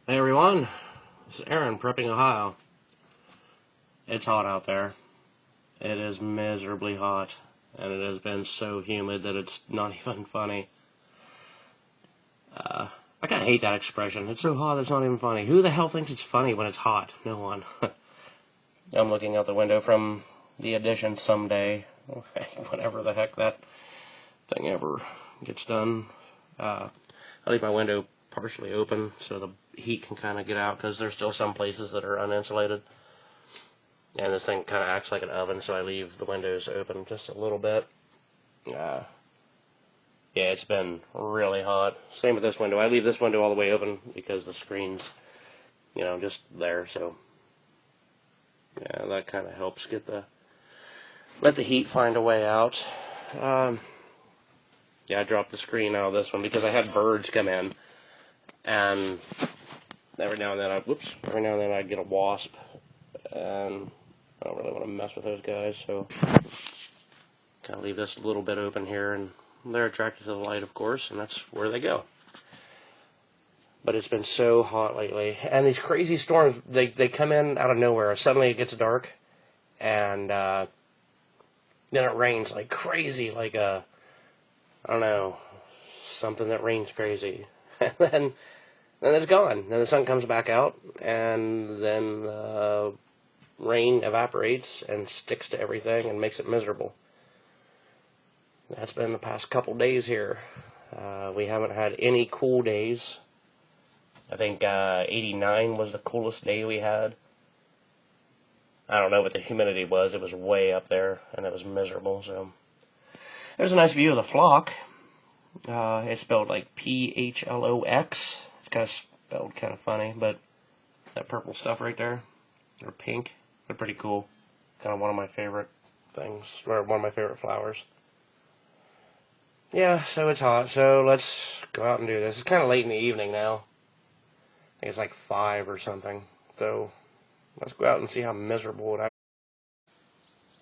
Hey everyone, this is Aaron prepping Ohio. It's hot out there. It is miserably hot, and it has been so humid that it's not even funny. I kind of hate that expression. It's so hot it's not even funny. Who the hell thinks it's funny when it's hot? No one. I'm looking out the window from the addition someday, whenever the heck that thing ever gets done. I leave my window partially open so the heat can kind of get out, because there's still some places that are uninsulated, and this thing kind of acts like an oven, so I leave the windows open just a little bit. Yeah, it's been really hot. Same with this window. I leave this window all the way open because the screen's, just there, so yeah, that kind of helps let the heat find a way out. Yeah, I dropped the screen out of this one because I had birds come in, and every now and then I get a wasp, and I don't really want to mess with those guys, so kind of leave this a little bit open here, and they're attracted to the light, of course, and that's where they go. But it's been so hot lately, and these crazy storms, they come in out of nowhere. Suddenly it gets dark, and then it rains like crazy, like I don't know, something that rains crazy. And then it's gone. Then the sun comes back out, and then the rain evaporates and sticks to everything and makes it miserable. That's been the past couple days here. We haven't had any cool days. I think 89 was the coolest day we had. I don't know what the humidity was. It was way up there, and it was miserable. So there's a nice view of the flock. It's spelled like Phlox. It's kind of spelled kind of funny, but that purple stuff right there, or pink, they're pretty cool. Kind of one of my favorite things, or one of my favorite flowers. Yeah, so it's hot, so let's go out and do this. It's kind of late in the evening now. I think it's like 5 or something. So let's go out and see how miserable it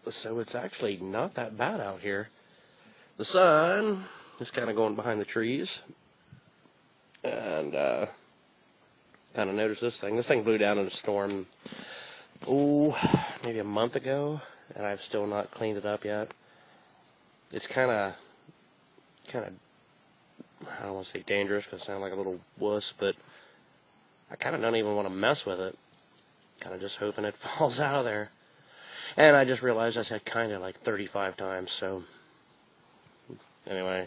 is. So it's actually not that bad out here. The sun is kind of going behind the trees. And kind of noticed this thing. This thing blew down in a storm, maybe a month ago, and I've still not cleaned it up yet. It's kind of, I don't want to say dangerous because I sound like a little wuss, but I kind of don't even want to mess with it. Kind of just hoping it falls out of there. And I just realized I said kind of like 35 times, so anyway,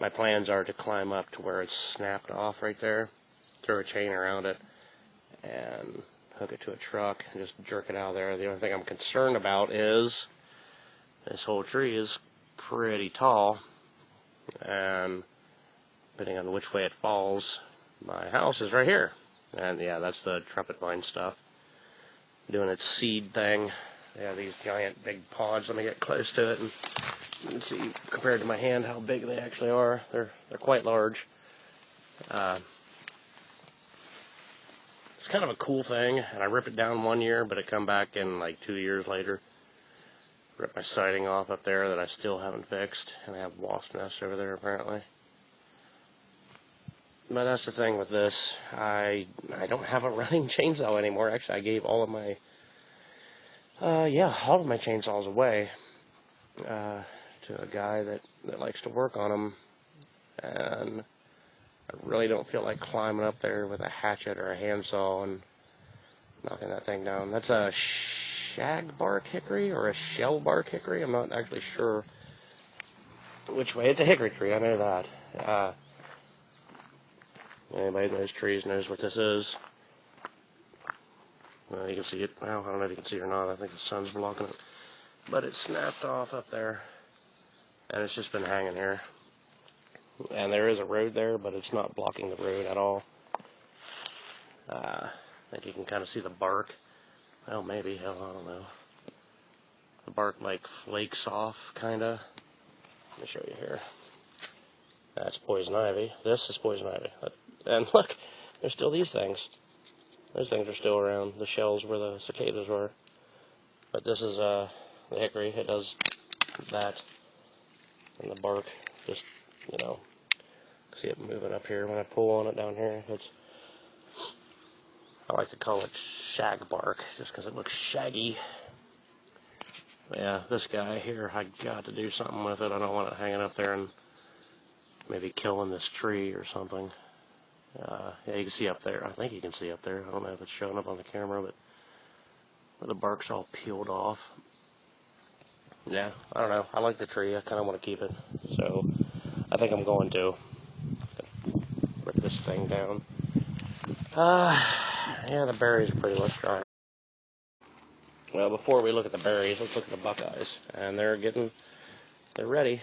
my plans are to climb up to where it's snapped off right there, throw a chain around it, and hook it to a truck and just jerk it out of there. The only thing I'm concerned about is this whole tree is pretty tall, and depending on which way it falls, my house is right here. And yeah, that's the trumpet vine stuff doing its seed thing. Yeah, these giant big pods. Let me get close to it and you can see compared to my hand how big they actually are. They're quite large. It's kind of a cool thing, and I ripped it down one year, but it come back in like 2 years later. Ripped my siding off up there that I still haven't fixed, and I have wasp nests over there apparently. But that's the thing with this. I don't have a running chainsaw anymore. Actually, I gave all of my chainsaws away to a guy that likes to work on them, and I really don't feel like climbing up there with a hatchet or a handsaw and knocking that thing down. That's a shagbark hickory or a shellbark hickory. I'm not actually sure which way. It's a hickory tree, I know that. Anybody in those trees knows what this is. Well, you can see it. Well, I don't know if you can see it or not. I think the sun's blocking it. But it snapped off up there, and it's just been hanging here. And there is a road there, but it's not blocking the road at all. I think you can kind of see the bark. Well, maybe. Hell, I don't know. The bark, like, flakes off, kind of. Let me show you here. That's poison ivy. This is poison ivy. And look, there's still these things. Those things are still around. The shells where the cicadas were. But this is the hickory. It does that. And the bark just, see it moving up here. When I pull on it down here, it's I like to call it shag bark, just because it looks shaggy. Yeah, this guy here, I got to do something with it. I don't want it hanging up there and maybe killing this tree or something. Yeah, you can see up there. I think you can see up there. I don't know if it's showing up on the camera, but the bark's all peeled off. Yeah, I don't know. I like the tree. I kind of want to keep it. So I think I'm going to rip this thing down. Yeah, the berries are pretty much dry. Well, before we look at the berries, let's look at the buckeyes. And they're ready.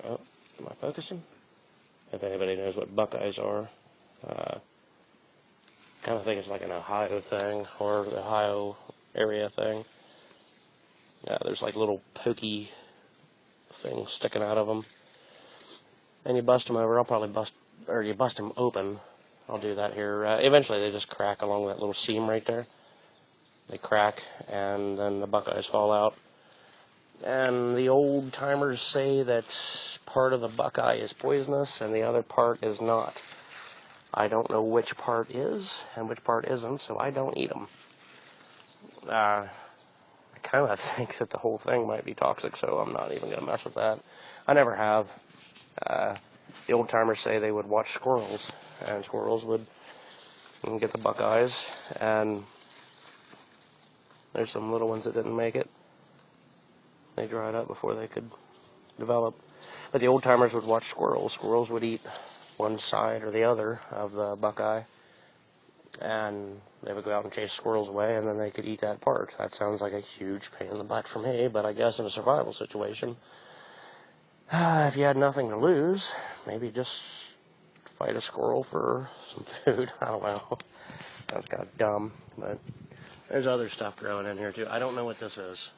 Oh, am I focusing? If anybody knows what buckeyes are. Kind of think it's like an Ohio thing, or the Ohio area thing. There's like little pokey things sticking out of them. And you bust them over. I'll probably you bust them open. I'll do that here. Eventually they just crack along that little seam right there. They crack, and then the buckeyes fall out. And the old timers say that part of the buckeye is poisonous and the other part is not. I don't know which part is and which part isn't, so I don't eat them. I kind of think that the whole thing might be toxic, so I'm not even going to mess with that. I never have. The old timers say they would watch squirrels, and squirrels would get the buckeyes, and there's some little ones that didn't make it. They dried up before they could develop. But the old timers would watch squirrels. Squirrels would eat one side or the other of the buckeye, and they would go out and chase squirrels away, and then they could eat that part. That sounds like a huge pain in the butt for me, but I guess in a survival situation, if you had nothing to lose, maybe just fight a squirrel for some food. I don't know. Sounds kind of dumb, but there's other stuff growing in here too. I don't know what this is.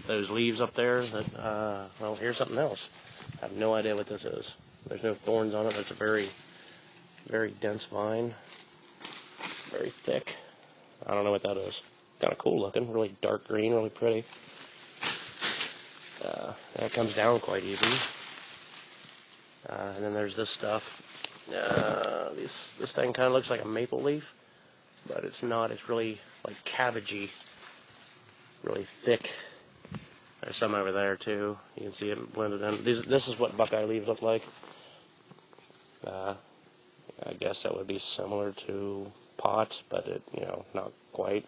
Those leaves up there that, well, here's something else. I have no idea what this is. There's no thorns on it. It's a very, very dense vine. Very thick. I don't know what that is. Kind of cool looking. Really dark green, really pretty. That comes down quite easy. And then there's this stuff. This thing kind of looks like a maple leaf, but it's not. It's really like cabbagey. Really thick. There's some over there too. You can see it blended in. This is what buckeye leaves look like. I guess that would be similar to pot, but it, not quite.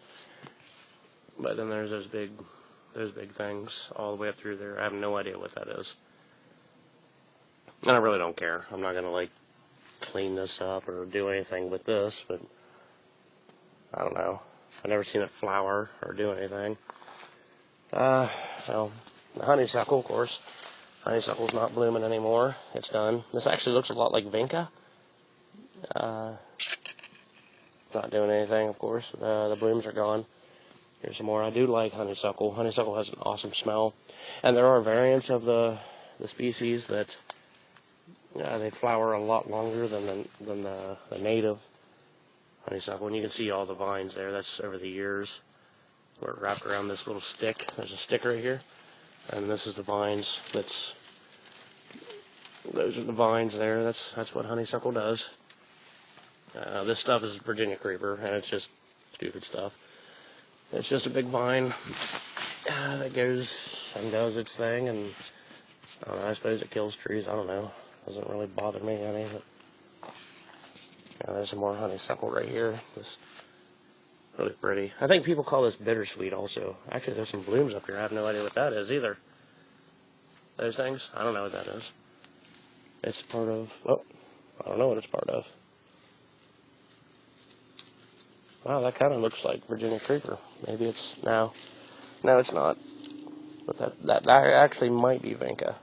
But then there's those big things all the way up through there. I have no idea what that is. And I really don't care. I'm not gonna clean this up or do anything with this, but I don't know. I've never seen it flower or do anything. Well, the honeysuckle, of course. Honeysuckle's not blooming anymore. It's done. This actually looks a lot like vinca. Not doing anything, of course. The blooms are gone. Here's some more. I do like honeysuckle. Honeysuckle has an awesome smell. And there are variants of the species that they flower a lot longer than the native honeysuckle. And you can see all the vines there. That's over the years. We're wrapped around this little stick. There's a stick right here. And this is the vines. Those are the vines there. That's what honeysuckle does. This stuff is Virginia creeper, and it's just stupid stuff. It's just a big vine that goes and does its thing, and I suppose it kills trees. I don't know. Doesn't really bother me any. But there's some more honeysuckle right here. Just really pretty. I think people call this bittersweet also. Actually, there's some blooms up here. I have no idea what that is either. Those things? I don't know what that is. It's part of, well, I don't know what it's part of. Wow, that kind of looks like Virginia creeper. Maybe it's, no, it's not. But that actually might be vinca.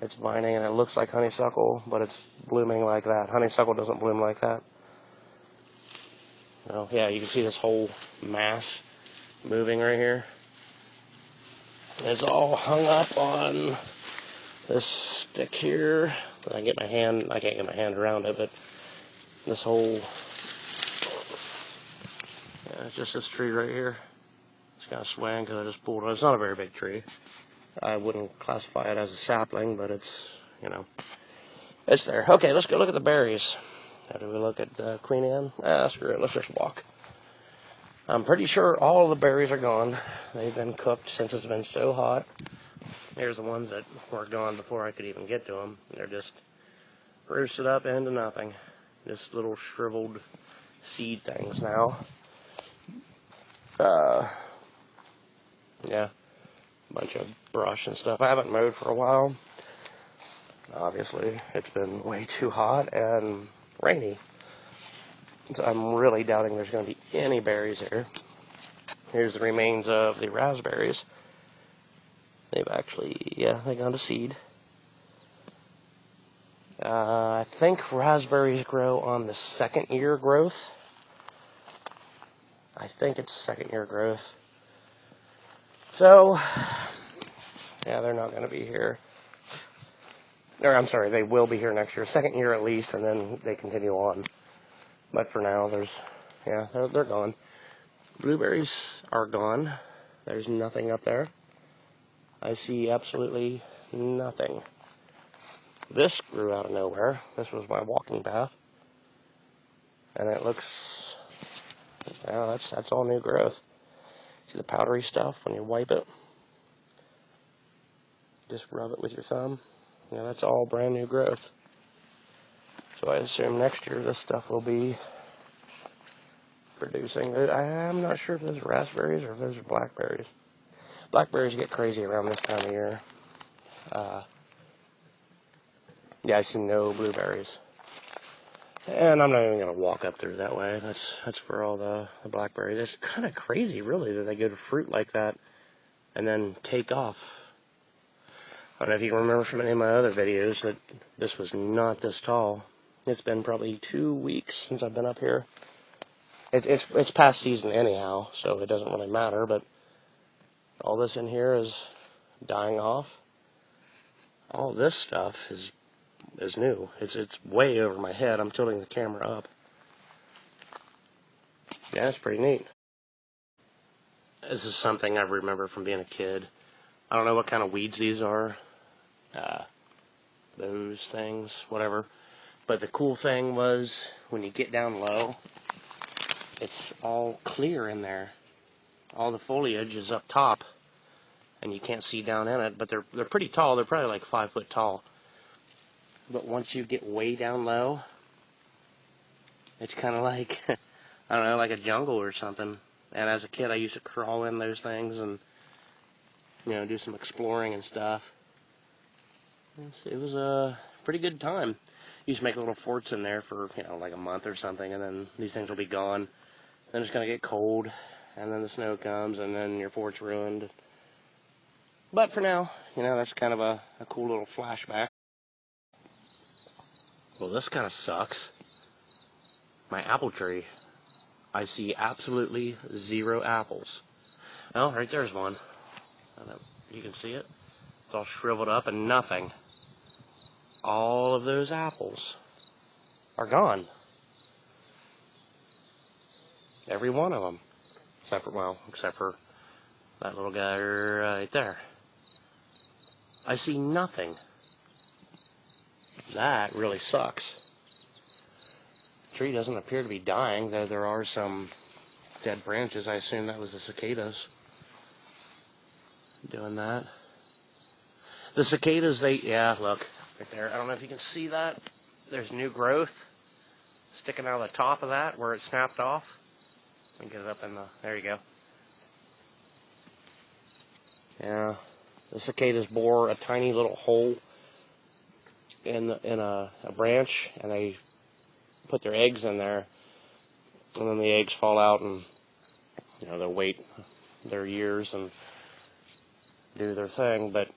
It's vining and it looks like honeysuckle, but it's blooming like that. Honeysuckle doesn't bloom like that. Well, yeah, you can see this whole mass moving right here. It's all hung up on this stick here. I can't get my hand around it, but this whole, it's just this tree right here. It's kind of swaying because I just pulled it. It's not a very big tree. I wouldn't classify it as a sapling, but it's, it's there. Okay, let's go look at the berries. How do we look at Queen Anne? Screw it, let's just walk. I'm pretty sure all the berries are gone. They've been cooked since it's been so hot. Here's the ones that were gone before I could even get to them. They're just roosted up into nothing. Just little shriveled seed things now. Yeah, a bunch of brush and stuff. I haven't mowed for a while. Obviously, it's been way too hot and rainy. So I'm really doubting there's going to be any berries here. Here's the remains of the raspberries. They've actually, yeah, they gone to seed. I think raspberries grow on the second year growth. I think it's second year growth. So, yeah, they're not going to be here. Or, I'm sorry, they will be here next year. Second year at least, and then they continue on. But for now, they're gone. Blueberries are gone. There's nothing up there. I see absolutely nothing. This grew out of nowhere. This was my walking path. And it looks, yeah, that's all new growth. See the powdery stuff when you wipe it? Just rub it with your thumb. Yeah, that's all brand new growth. So I assume next year this stuff will be producing. I'm not sure if those are raspberries or if those are blackberries. Blackberries get crazy around this time of year. Yeah, I see no blueberries. And I'm not even going to walk up through that way. That's for all the blackberries. It's kind of crazy, really, that they go to fruit like that and then take off. I don't know if you can remember from any of my other videos that this was not this tall. It's been probably 2 weeks since I've been up here. It's past season anyhow, so it doesn't really matter, but all this in here is dying off. All this stuff is new. It's way over my head. I'm tilting the camera up. Yeah, it's pretty neat. This is something I remember from being a kid. I don't know what kind of weeds these are. Those things, whatever. But the cool thing was, when you get down low, it's all clear in there. All the foliage is up top, and you can't see down in it, but they're pretty tall. They're probably like 5 foot tall. But once you get way down low, it's kind of like, I don't know, like a jungle or something. And as a kid, I used to crawl in those things and, you know, do some exploring and stuff. It was a pretty good time. Used to make little forts in there for, you know, like a month or something, and then these things will be gone. Then it's going to get cold, and then the snow comes, and then your fort's ruined. But for now, you know, that's kind of a cool little flashback. Well, this kind of sucks. My apple tree. I see absolutely 0 apples. Oh, right there's one. I don't know if you can see it. It's all shriveled up and nothing. All of those apples are gone. Every one of them. Except for that little guy right there. I see nothing. That really sucks. The tree doesn't appear to be dying, though there are some dead branches. I assume that was the cicadas doing that. The cicadas, yeah, look, right there. I don't know if you can see that. There's new growth sticking out of the top of that where it snapped off. Let me get it up in there you go. Yeah, the cicadas bore a tiny little hole in a branch, and they put their eggs in there, and then the eggs fall out, and you know, they'll wait their years and do their thing. But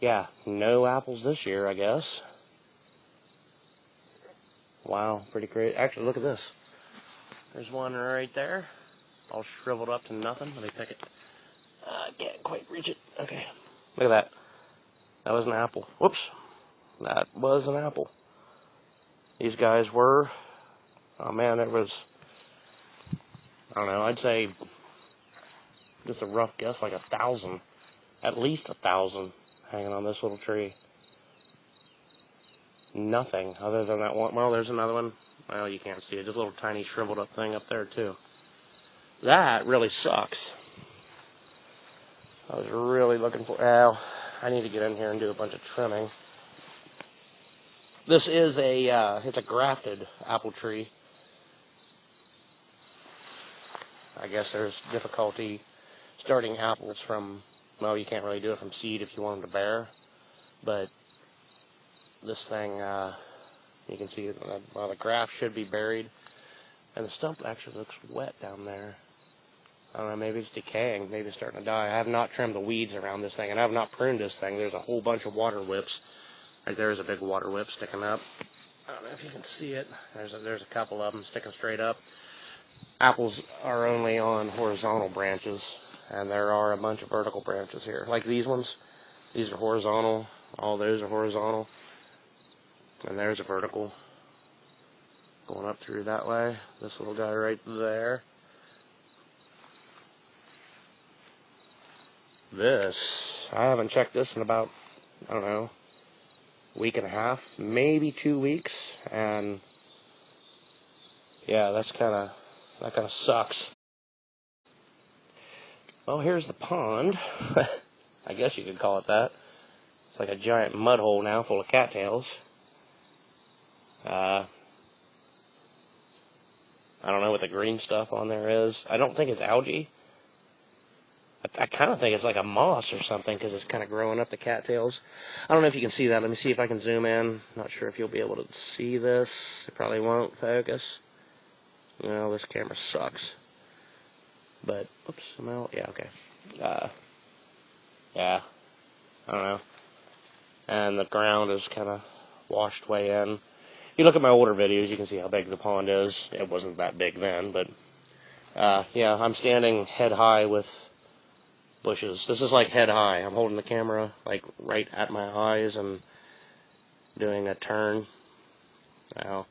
yeah, no apples this year, I guess. Wow, pretty great. Actually, look at this. There's one right there, all shriveled up to nothing. Let me pick it. I can't quite reach it. Okay, look at that. That was an apple. Whoops. That was an apple. These guys were, oh man, there was, I don't know, I'd say, just a rough guess, like 1,000. At least 1,000 hanging on this little tree. Nothing other than that one. Well, there's another one Well, you can't see it. Just a little tiny shriveled up thing up there, too. That really sucks. I was really looking for... Well, I need to get in here and do a bunch of trimming. This is it's a grafted apple tree. I guess there's difficulty starting apples from... Well, you can't really do it from seed if you want them to bear. But this thing, you can see, well, the graft should be buried. And the stump actually looks wet down there. I don't know, maybe it's decaying, maybe it's starting to die. I have not trimmed the weeds around this thing, and I have not pruned this thing. There's a whole bunch of water whips. Like there's a big water whip sticking up. I don't know if you can see it. There's a couple of them sticking straight up. Apples are only on horizontal branches, and there are a bunch of vertical branches here. Like these ones, these are horizontal. All those are horizontal. And there's a vertical going up through that way. This little guy right there. This, I haven't checked this in about, I don't know, week and a half, maybe 2 weeks, and yeah, that kind of sucks. Well, here's the pond. I guess you could call it that. It's like a giant mud hole now full of cattails. I don't know what the green stuff on there is. I don't think it's algae. I kind of think it's like a moss or something because it's kind of growing up the cattails. I don't know if you can see that. Let me see if I can zoom in. Not sure if you'll be able to see this. It probably won't focus. Well, this camera sucks. But, oops, am I out? Yeah, okay. Yeah, I don't know. And the ground is kind of washed way in. If you look at my older videos, you can see how big the pond is. It wasn't that big then, but, yeah, I'm standing head high with bushes. This is like head high. I'm holding the camera like right at my eyes and doing a turn. Now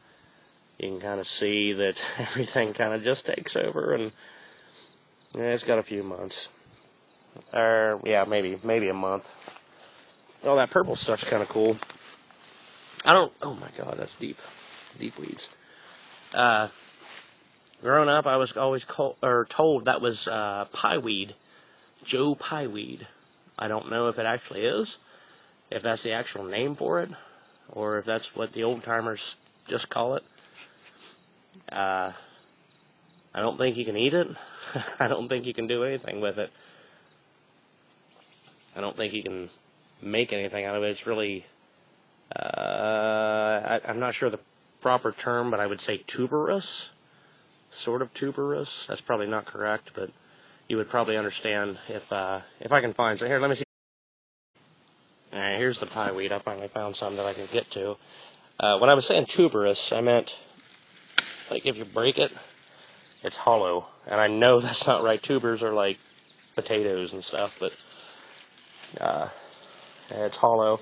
you can kind of see that everything kind of just takes over, and yeah, it's got a few months. Or yeah, maybe a month. Oh, that purple stuff's kind of cool. Oh my god, that's deep weeds. Growing up, I was always told that was pieweed. Joe Pieweed. I don't know if it actually is, if that's the actual name for it, or if that's what the old timers just call it. I don't think you can eat it. I don't think you can do anything with it. I don't think you can make anything out of it. It's really, I'm not sure the proper term, but I would say tuberous. Sort of tuberous. That's probably not correct, but you would probably understand if I can find some. Here, let me see. Alright, here's the pieweed. I finally found some that I can get to. When I was saying tuberous, I meant, like, if you break it, it's hollow. And I know that's not right. Tubers are like potatoes and stuff, but it's hollow.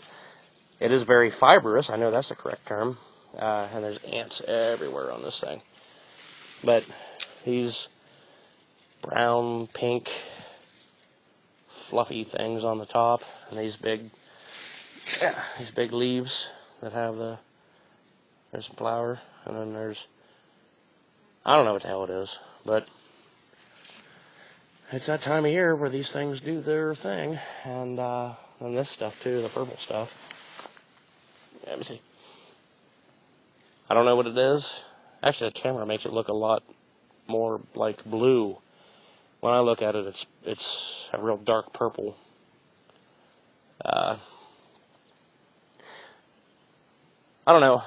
It is very fibrous. I know that's the correct term. And there's ants everywhere on this thing. But these brown, pink, fluffy things on the top, and these big leaves that have there's some flower, and then there's, I don't know what the hell it is, but it's that time of year where these things do their thing, and this stuff too, the purple stuff. Yeah, let me see. I don't know what it is. Actually, the camera makes it look a lot more like blue. When I look at it, it's a real dark purple. I don't know.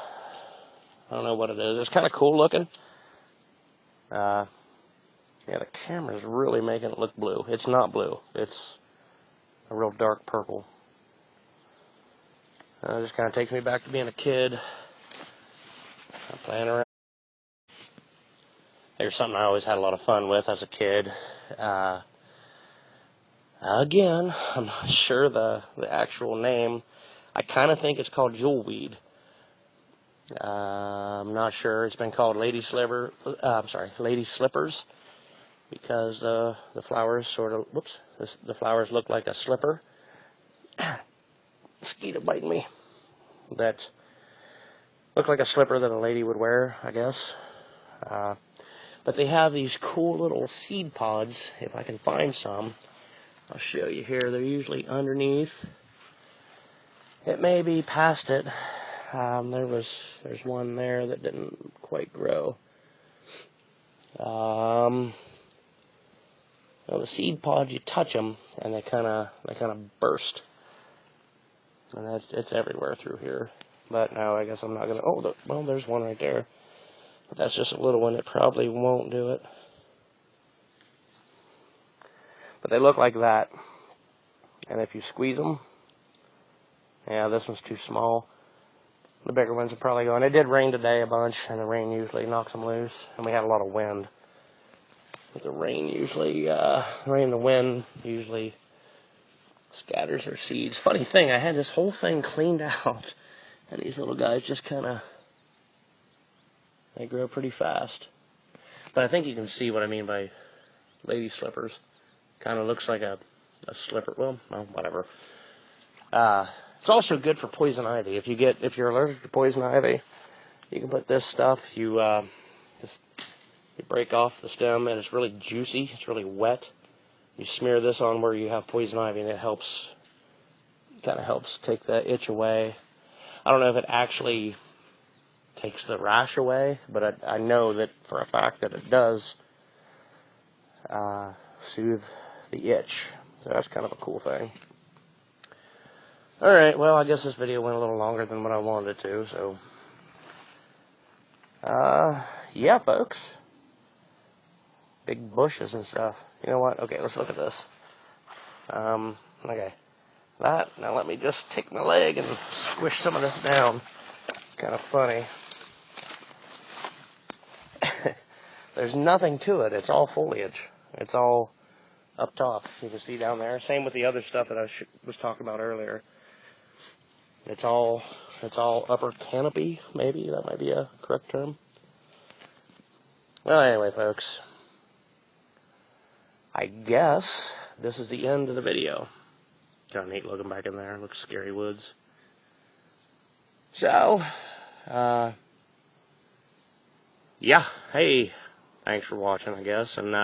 I don't know what it is. It's kind of cool looking. Yeah, the camera's really making it look blue. It's not blue. It's a real dark purple. It just kind of takes me back to being a kid. I'm playing around. There's something I always had a lot of fun with as a kid. Again, I'm not sure the actual name. I kind of think it's called jewelweed. I'm not sure. It's been called lady slippers, because the flowers sort of, the flowers look like a slipper. Mosquito biting me. But Look like a slipper that a lady would wear, I guess. But they have these cool little seed pods, if I can find some. I'll show you here. They're usually underneath. It may be past it. There's one there that didn't quite grow. Well, the seed pods, you touch them, and they kind of burst, and it's everywhere through here. But no, I guess I'm not gonna. Oh, well, there's one right there. But that's just a little one. It probably won't do it. But they look like that, and if you squeeze them, yeah, this one's too small. The bigger ones are probably going. It did rain today a bunch, and the rain usually knocks them loose, and we had a lot of wind. But the rain and the wind usually scatters their seeds. Funny thing, I had this whole thing cleaned out, and these little guys just they grow pretty fast. But I think you can see what I mean by lady slippers. Kind of looks like a slipper. Well, whatever. It's also good for poison ivy. If you're allergic to poison ivy, you can put this stuff. You break off the stem, and it's really juicy. It's really wet. You smear this on where you have poison ivy, and it kind of helps take the itch away. I don't know if it actually takes the rash away, but I know that for a fact that it does soothe the itch. So that's kind of a cool thing. Alright, well, I guess this video went a little longer than what I wanted it to, so yeah, folks. Big bushes and stuff. You know what? Okay, let's look at this. Okay. Now let me just take my leg and squish some of this down. It's kind of funny. There's nothing to it. It's all foliage. It's all up top. You can see down there. Same with the other stuff that I was talking about earlier. It's all upper canopy, maybe. That might be a correct term. Well, anyway, folks. I guess this is the end of the video. Kind of neat looking back in there. Looks scary woods. So, yeah. Hey, thanks for watching, I guess. And,